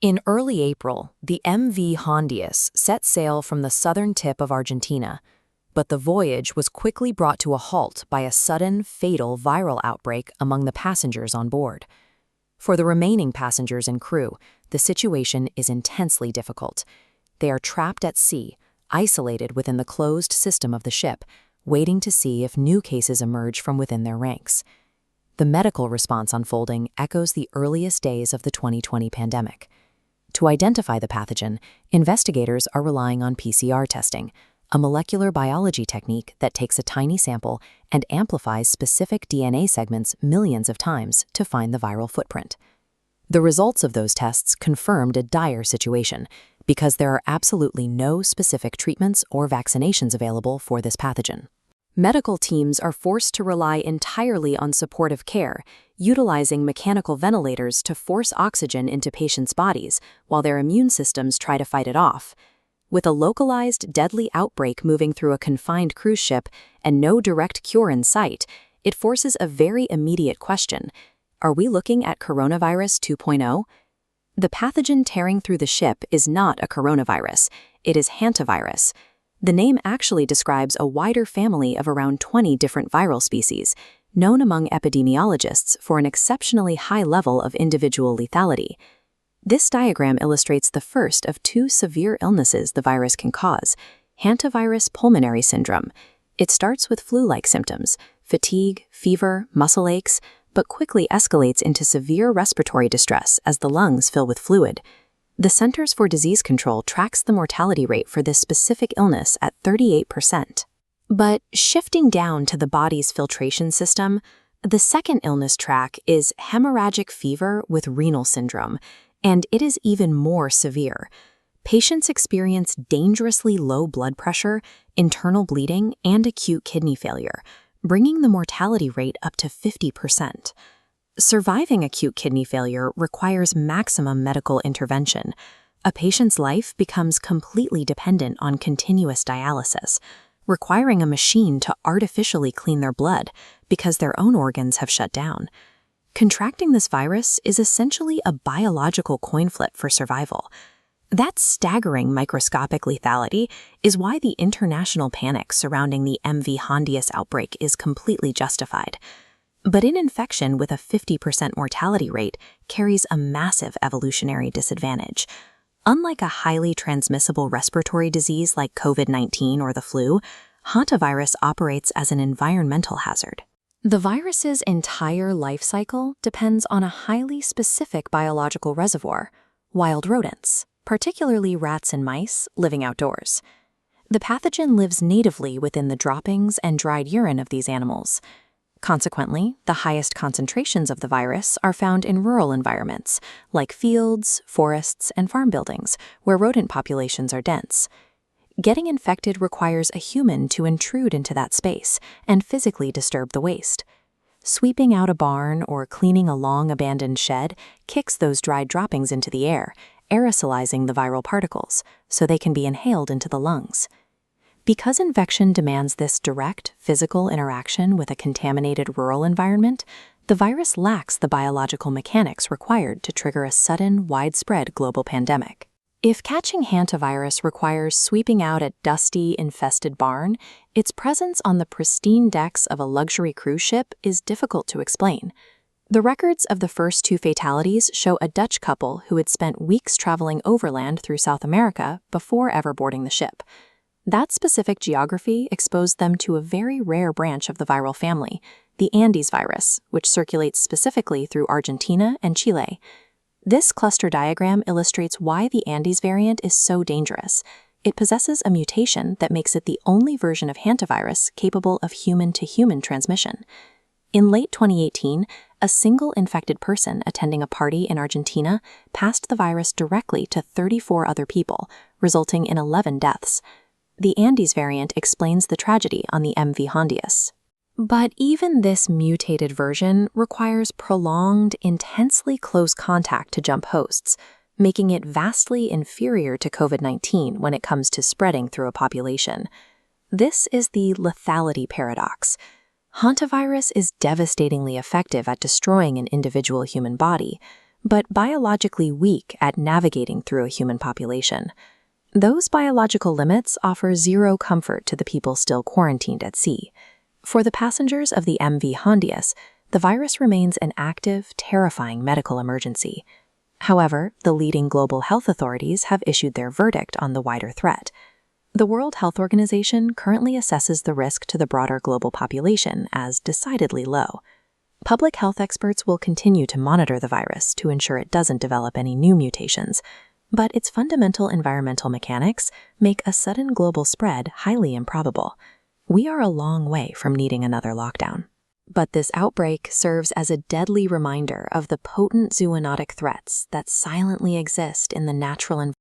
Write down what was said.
In early April, the MV Hondius set sail from the southern tip of Argentina, but the voyage was quickly brought to a halt by a sudden, fatal viral outbreak among the passengers on board. For the remaining passengers and crew, the situation is intensely difficult. They are trapped at sea, isolated within the closed system of the ship, waiting to see if new cases emerge from within their ranks. The medical response unfolding echoes the earliest days of the 2020 pandemic. To identify the pathogen, investigators are relying on PCR testing, a molecular biology technique that takes a tiny sample and amplifies specific DNA segments millions of times to find the viral footprint. The results of those tests confirmed a dire situation because there are absolutely no specific treatments or vaccinations available for this pathogen. Medical teams are forced to rely entirely on supportive care, utilizing mechanical ventilators to force oxygen into patients' bodies while their immune systems try to fight it off. With a localized, deadly outbreak moving through a confined cruise ship and no direct cure in sight, it forces a very immediate question. Are we looking at coronavirus 2.0? The pathogen tearing through the ship is not a coronavirus, it is Hantavirus. The name actually describes a wider family of around 20 different viral species, known among epidemiologists for an exceptionally high level of individual lethality. This diagram illustrates the first of two severe illnesses the virus can cause, Hantavirus pulmonary syndrome. It starts with flu-like symptoms, fatigue, fever, muscle aches, but quickly escalates into severe respiratory distress as the lungs fill with fluid. The Centers for Disease Control tracks the mortality rate for this specific illness at 38%. But shifting down to the body's filtration system, the second illness track is hemorrhagic fever with renal syndrome, and it is even more severe. Patients experience dangerously low blood pressure, internal bleeding, and acute kidney failure, bringing the mortality rate up to 50%. Surviving acute kidney failure requires maximum medical intervention. A patient's life becomes completely dependent on continuous dialysis, requiring a machine to artificially clean their blood because their own organs have shut down. Contracting this virus is essentially a biological coin flip for survival. That staggering microscopic lethality is why the international panic surrounding the MV Hondius outbreak is completely justified. But an infection with a 50% mortality rate carries a massive evolutionary disadvantage. Unlike a highly transmissible respiratory disease like COVID-19 or the flu, hantavirus operates as an environmental hazard. The virus's entire life cycle depends on a highly specific biological reservoir, wild rodents, particularly rats and mice, living outdoors. The pathogen lives natively within the droppings and dried urine of these animals. Consequently, the highest concentrations of the virus are found in rural environments, like fields, forests, and farm buildings, where rodent populations are dense. Getting infected requires a human to intrude into that space and physically disturb the waste. Sweeping out a barn or cleaning a long-abandoned shed kicks those dried droppings into the air, aerosolizing the viral particles, so they can be inhaled into the lungs. Because infection demands this direct physical interaction with a contaminated rural environment, the virus lacks the biological mechanics required to trigger a sudden, widespread global pandemic. If catching hantavirus requires sweeping out a dusty, infested barn, its presence on the pristine decks of a luxury cruise ship is difficult to explain. The records of the first two fatalities show a Dutch couple who had spent weeks traveling overland through South America before ever boarding the ship. That specific geography exposed them to a very rare branch of the viral family, the Andes virus, which circulates specifically through Argentina and Chile. This cluster diagram illustrates why the Andes variant is so dangerous. It possesses a mutation that makes it the only version of hantavirus capable of human-to-human transmission. In late 2018, a single infected person attending a party in Argentina passed the virus directly to 34 other people, resulting in 11 deaths. The Andes variant explains the tragedy on the MV Hondius. But even this mutated version requires prolonged, intensely close contact to jump hosts, making it vastly inferior to COVID-19 when it comes to spreading through a population. This is the lethality paradox. Hantavirus is devastatingly effective at destroying an individual human body, but biologically weak at navigating through a human population. Those biological limits offer zero comfort to the people still quarantined at sea. For the passengers of the MV Hondius, the virus remains an active, terrifying medical emergency. However, the leading global health authorities have issued their verdict on the wider threat. The World Health Organization currently assesses the risk to the broader global population as decidedly low. Public health experts will continue to monitor the virus to ensure it doesn't develop any new mutations, but its fundamental environmental mechanics make a sudden global spread highly improbable. We are a long way from needing another lockdown. But this outbreak serves as a deadly reminder of the potent zoonotic threats that silently exist in the natural environment.